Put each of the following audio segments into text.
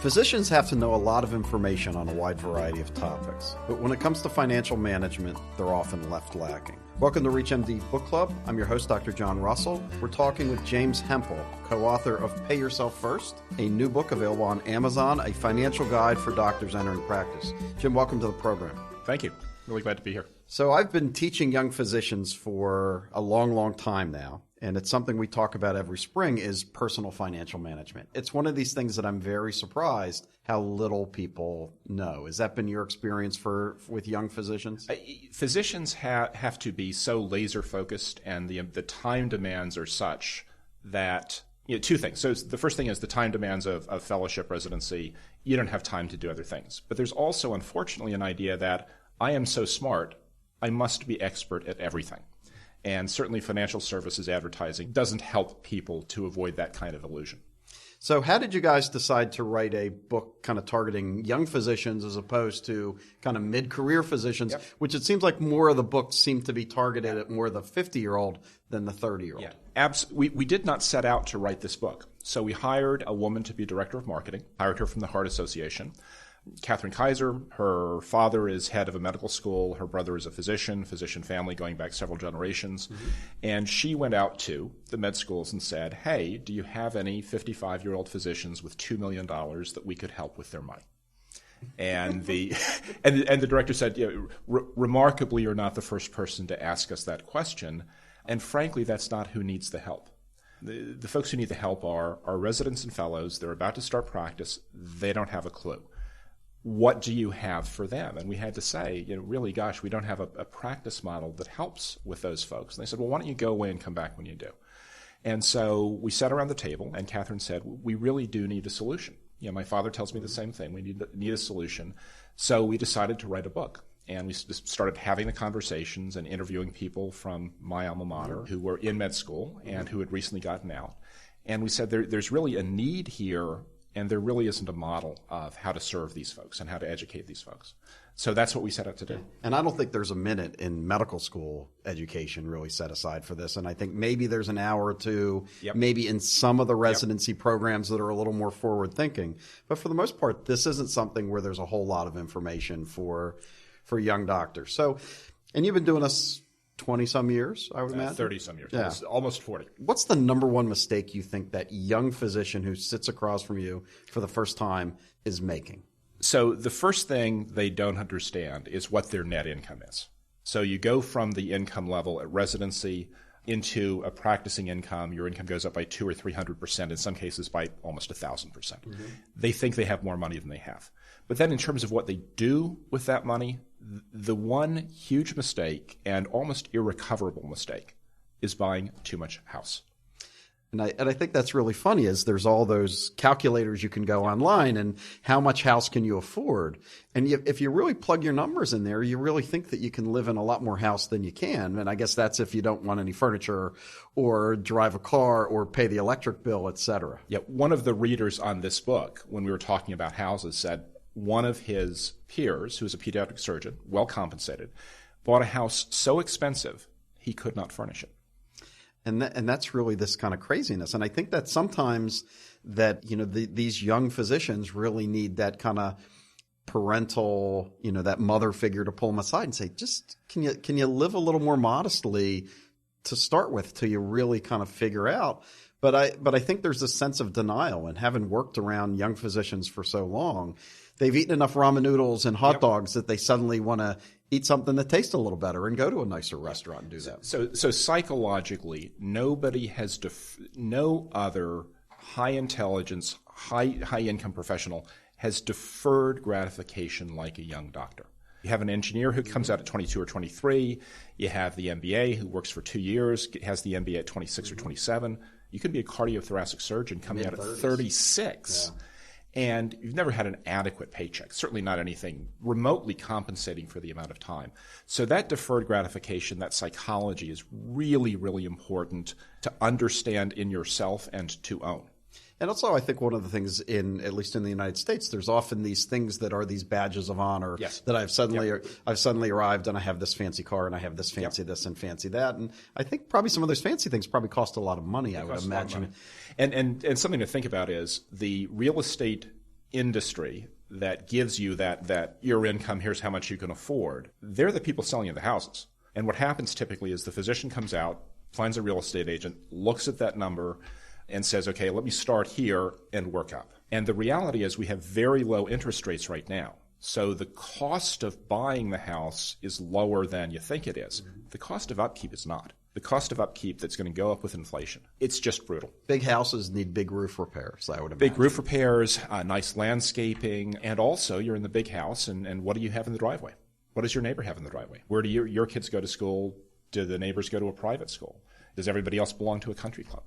Physicians have to know a lot of information on a wide variety of topics, but when it comes to financial management, they're often left lacking. Welcome to ReachMD Book Club. I'm your host, Dr. John Russell. We're talking with James Hemphill, co-author of Pay Yourself First, a new book available on Amazon, a financial guide for doctors entering practice. Jim, welcome to the program. Thank you. Really glad to be here. So I've been teaching young physicians for a long time now, and it's something we talk about every spring is personal financial management. It's one of these things that I'm very surprised how little people know. Has that been your experience with young physicians? Physicians have to be so laser focused, and the time demands are such that two things. So the first thing is the time demands of fellowship residency. You don't have time to do other things. But there's also, unfortunately, an idea that I am so smart, I must be expert at everything. And certainly financial services advertising doesn't help people to avoid that kind of illusion. So how did you guys decide to write a book kind of targeting young physicians as opposed to kind of mid-career physicians, which it seems like more of the books seem to be targeted at more the 50-year-old than the 30-year-old? Yeah, absolutely. We did not set out to write this book. So we hired a woman to be director of marketing, hired her from the Heart Association. Catherine Kaiser, her father is head of a medical school. Her brother is a physician family going back several generations. Mm-hmm. And she went out to the med schools and said, hey, do you have any 55-year-old physicians with $2 million that we could help with their money? And the director said, remarkably, you're not the first person to ask us that question. And frankly, that's not who needs the help. The folks who need the help are residents and fellows. They're about to start practice. They don't have a clue. What do you have for them? And we had to say, really, gosh, we don't have a practice model that helps with those folks. And they said, well, why don't you go away and come back when you do? And so we sat around the table, and Catherine said, we really do need a solution. My father tells me the same thing. We need a solution. So we decided to write a book. And we just started having the conversations and interviewing people from my alma mater who were in med school and who had recently gotten out. And we said, there's really a need here, and there really isn't a model of how to serve these folks and how to educate these folks. So that's what we set out to do. And I don't think there's a minute in medical school education really set aside for this. And I think maybe there's an hour or two, maybe in some of the residency programs that are a little more forward thinking. But for the most part, this isn't something where there's a whole lot of information for young doctors. So, and you've been doing this 20-some years, I would imagine? 30-some years, almost 40. What's the number one mistake you think that young physician who sits across from you for the first time is making? So the first thing they don't understand is what their net income is. So you go from the income level at residency into a practicing income. Your income goes up by 200 or 300%, in some cases by almost 1,000%. Mm-hmm. They think they have more money than they have. But then in terms of what they do with that money, the one huge mistake and almost irrecoverable mistake is buying too much house. And I think that's really funny is there's all those calculators you can go online and how much house can you afford? And if you really plug your numbers in there, you really think that you can live in a lot more house than you can. And I guess that's if you don't want any furniture or drive a car or pay the electric bill, et cetera. Yeah, one of the readers on this book, when we were talking about houses, said one of his peers, who was a pediatric surgeon, well compensated, bought a house so expensive he could not furnish it. And that's really this kind of craziness. And I think that sometimes that, these young physicians really need that kind of parental, that mother figure to pull them aside and say, just can you live a little more modestly to start with till you really kind of figure out. But I think there's a sense of denial, and having worked around young physicians for so long, they've eaten enough ramen noodles and hot dogs that they suddenly want to eat something that tastes a little better and go to a nicer restaurant and do that. So psychologically, no other high intelligence, high income professional has deferred gratification like a young doctor. You have an engineer who comes out at 22 or 23. You have the MBA who works for 2 years, has the MBA at 26 or 27. You could be a cardiothoracic surgeon coming out at 36. Yeah. And you've never had an adequate paycheck, certainly not anything remotely compensating for the amount of time. So that deferred gratification, that psychology is really, really important to understand in yourself and to own. And also, I think one of the things at least in the United States, there's often these things that are these badges of honor that I've suddenly arrived and I have this fancy car and I have this fancy this and fancy that. And I think probably some of those fancy things probably cost a lot of money, I would imagine. And something to think about is the real estate industry that gives you that your income, here's how much you can afford, they're the people selling you the houses. And what happens typically is the physician comes out, finds a real estate agent, looks at that number, and says, okay, let me start here and work up. And the reality is we have very low interest rates right now. So the cost of buying the house is lower than you think it is. The cost of upkeep is not. The cost of upkeep that's going to go up with inflation. It's just brutal. Big houses need big roof repairs, I would imagine. Big roof repairs, nice landscaping, and also you're in the big house, and what do you have in the driveway? What does your neighbor have in the driveway? Where do your kids go to school? Do the neighbors go to a private school? Does everybody else belong to a country club?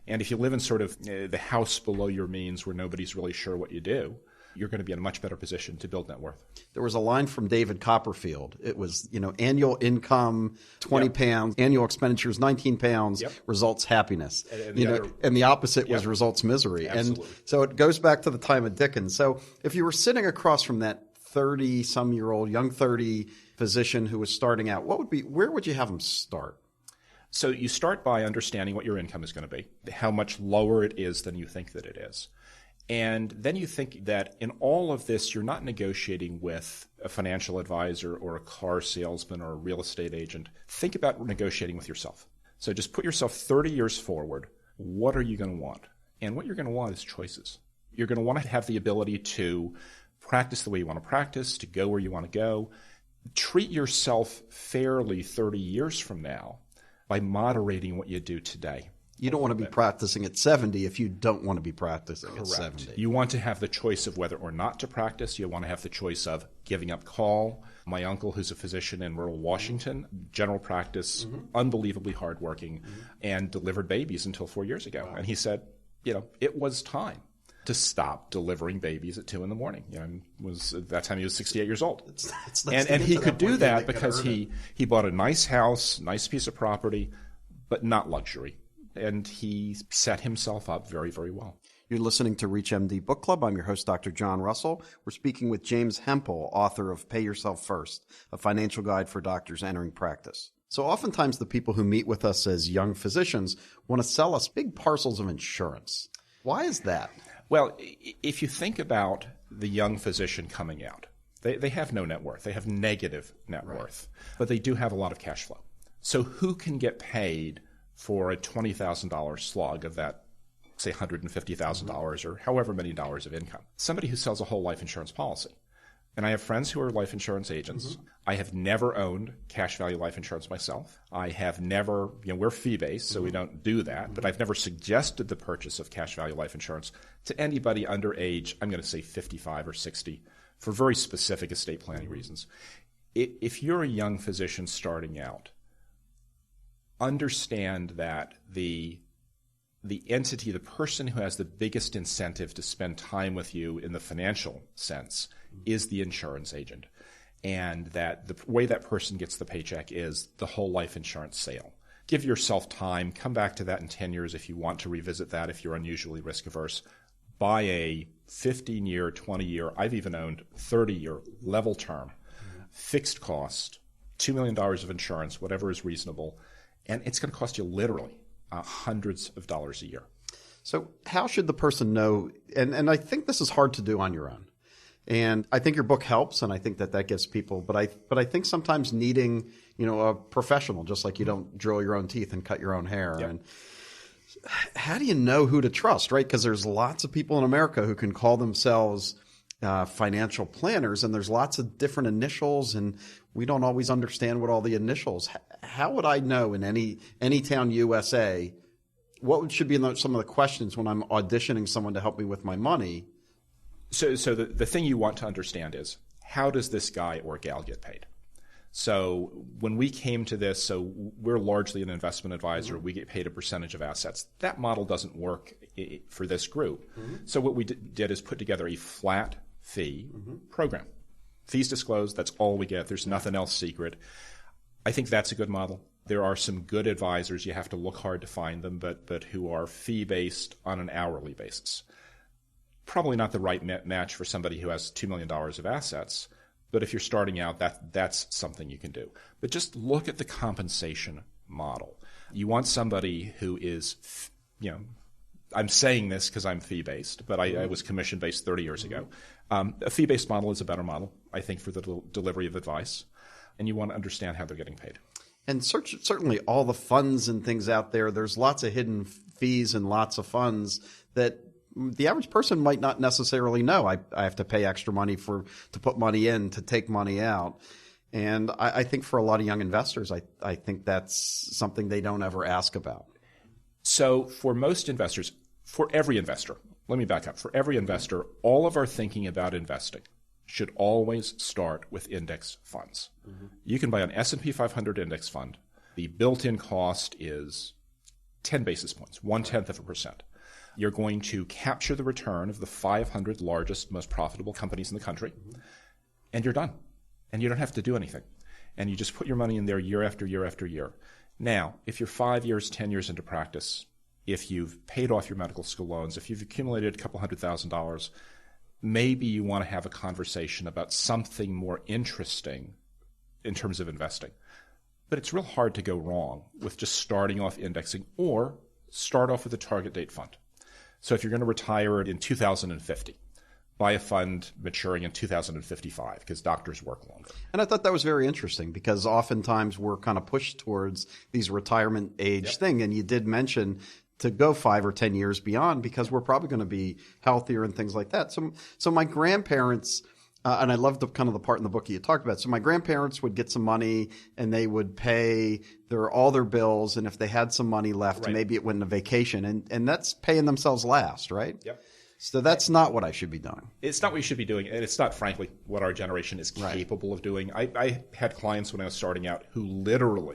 And if you live in sort of the house below your means where nobody's really sure what you do, you're going to be in a much better position to build net worth. There was a line from David Copperfield. It was, annual income, 20 pounds, annual expenditures, 19 pounds, results happiness. And the opposite was results misery. Absolutely. And so it goes back to the time of Dickens. So if you were sitting across from that 30-some-year-old, young 30 physician who was starting out, where would you have them start? So you start by understanding what your income is going to be, how much lower it is than you think that it is. And then you think that in all of this, you're not negotiating with a financial advisor or a car salesman or a real estate agent. Think about negotiating with yourself. So just put yourself 30 years forward. What are you going to want? And what you're going to want is choices. You're going to want to have the ability to practice the way you want to practice, to go where you want to go. Treat yourself fairly 30 years from now by moderating what you do today. You don't want to be practicing at 70 if you don't want to be practicing at 70. You want to have the choice of whether or not to practice. You want to have the choice of giving up call. My uncle, who's a physician in rural Washington, general practice, unbelievably hardworking, and delivered babies until 4 years ago. Wow. And he said, it was time to stop delivering babies at 2 in the morning. At that time he was 68 years old. And he could do that because he bought a nice house, nice piece of property, but not luxury. And he set himself up very, very well. You're listening to ReachMD Book Club. I'm your host, Dr. John Russell. We're speaking with James Hemphill, author of Pay Yourself First, a financial guide for doctors entering practice. So oftentimes the people who meet with us as young physicians want to sell us big parcels of insurance. Why is that? Well, if you think about the young physician coming out, they have no net worth. They have negative net worth, but they do have a lot of cash flow. So who can get paid for a $20,000 slug of that, say $150,000 or however many dollars of income? Somebody who sells a whole life insurance policy. And I have friends who are life insurance agents. I have never owned cash value life insurance myself. I have never, we're fee-based, so we don't do that, but I've never suggested the purchase of cash value life insurance to anybody under age, I'm going to say 55 or 60, for very specific estate planning reasons. If you're a young physician starting out, understand that the entity, the person who has the biggest incentive to spend time with you in the financial sense is the insurance agent. And that the way that person gets the paycheck is the whole life insurance sale. Give yourself time. Come back to that in 10 years if you want to revisit that, if you're unusually risk averse. Buy a 15-year, 20-year, I've even owned 30-year level term, fixed cost, $2 million of insurance, whatever is reasonable. And it's going to cost you literally hundreds of dollars a year. So how should the person know? And I think this is hard to do on your own. And I think your book helps, and I think that gives people. But I think sometimes needing a professional, just like you don't drill your own teeth and cut your own hair. Yep. And how do you know who to trust, right? Because there's lots of people in America who can call themselves financial planners, and there's lots of different initials, and we don't always understand what all the initials. How would I know in any town USA what should be some of the questions when I'm auditioning someone to help me with my money? So the thing you want to understand is, how does this guy or gal get paid? So when we came to this, so we're largely an investment advisor. We get paid a percentage of assets. That model doesn't work for this group. So what we did is put together a flat fee program. Fees disclosed, that's all we get. There's nothing else secret. I think that's a good model. There are some good advisors. You have to look hard to find them, but who are fee-based on an hourly basis. Probably not the right match for somebody who has $2 million of assets, but if you're starting out, that's something you can do. But just look at the compensation model. You want somebody who is, I'm saying this because I'm fee-based, but I was commission-based 30 years ago. A fee-based model is a better model, I think, for the delivery of advice. And you want to understand how they're getting paid. And certainly all the funds and things out there, there's lots of hidden fees and lots of funds that the average person might not necessarily know. I have to pay extra money to put money in, to take money out. And I think for a lot of young investors, I think that's something they don't ever ask about. So for most investors, for every investor, let me back up. For every investor, all of our thinking about investing should always start with index funds. Mm-hmm. You can buy an S&P 500 index fund. The built-in cost is 10 basis points, 0.1%. You're going to capture the return of the 500 largest, most profitable companies in the country, and you're done. And you don't have to do anything. And you just put your money in there year after year after year. Now, if you're 5 years, 10 years into practice, if you've paid off your medical school loans, if you've accumulated a couple $100,000, maybe you want to have a conversation about something more interesting in terms of investing. But it's real hard to go wrong with just starting off indexing, or start off with a target date fund. So if you're going to retire in 2050, buy a fund maturing in 2055 because doctors work longer. And I thought that was very interesting because oftentimes we're kind of pushed towards these retirement age thing. And you did mention to go 5 or 10 years beyond because we're probably going to be healthier and things like that. So my grandparents, and I love the part in the book you talked about. So my grandparents would get some money and they would pay all their bills. And if they had some money left, maybe it went on a vacation, and that's paying themselves last, right? Yep. So that's not what I should be doing. It's not what you should be doing, and it's not, frankly, what our generation is capable of doing. I had clients when I was starting out who literally,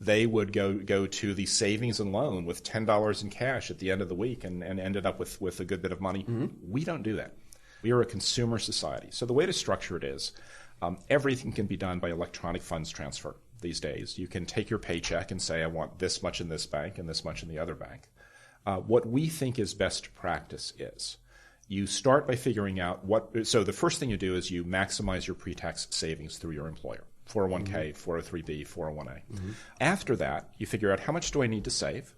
they would go to the savings and loan with $10 in cash at the end of the week and ended up with a good bit of money. Mm-hmm. We don't do that. We are a consumer society. So the way to structure it is everything can be done by electronic funds transfer these days. You can take your paycheck and say, I want this much in this bank and this much in the other bank. What we think is best practice is you start by figuring out so the first thing you do is you maximize your pre-tax savings through your employer, 401k, 403b, 401a. Mm-hmm. After that, you figure out how much do I need to save.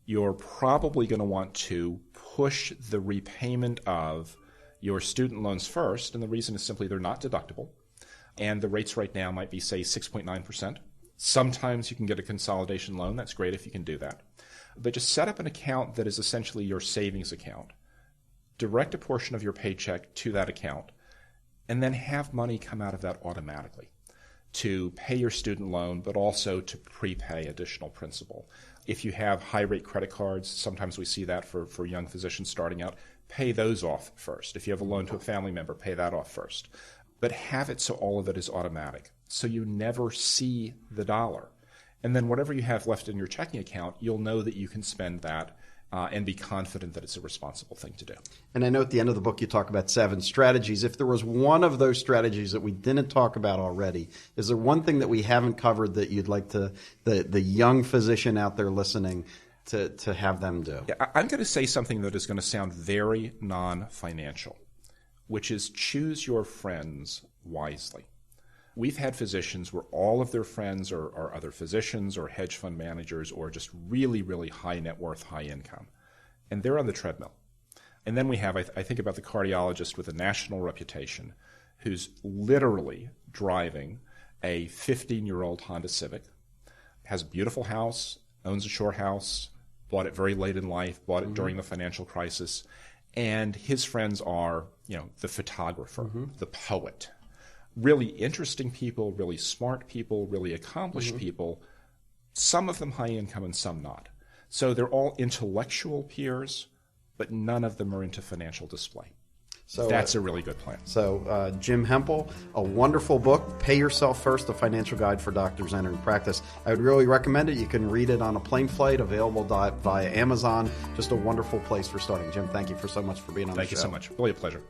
You're probably going to want to push the repayment of your student loans first, and the reason is simply they're not deductible. And the rates right now might be, say, 6.9%. Sometimes you can get a consolidation loan. That's great if you can do that. But just set up an account that is essentially your savings account. Direct a portion of your paycheck to that account, and then have money come out of that automatically to pay your student loan, but also to prepay additional principal. If you have high-rate credit cards, sometimes we see that for young physicians starting out, pay those off first. If you have a loan to a family member, pay that off first. But have it so all of it is automatic, so you never see the dollar. And then whatever you have left in your checking account, you'll know that you can spend that and be confident that it's a responsible thing to do. And I know at the end of the book you talk about 7 strategies. If there was one of those strategies that we didn't talk about already, is there one thing that we haven't covered that you'd like the young physician out there listening to have them do? Yeah, I'm going to say something that is going to sound very non-financial, which is choose your friends wisely. We've had physicians where all of their friends are other physicians or hedge fund managers or just really, really high net worth, high income. And they're on the treadmill. And then we have, I think about the cardiologist with a national reputation who's literally driving a 15-year-old Honda Civic, has a beautiful house, owns a shore house, bought it very late in life, bought it during the financial crisis. And his friends are, the photographer, the poet, really interesting people, really smart people, really accomplished people, some of them high income and some not. So they're all intellectual peers, but none of them are into financial display. So that's a really good plan. So Jim Hemphill, a wonderful book, Pay Yourself First, a financial guide for doctors entering practice. I would really recommend it. You can read it on a plane flight, available via Amazon. Just a wonderful place for starting. Jim, thank you so much for being on the show. Thank you so much. Really a pleasure.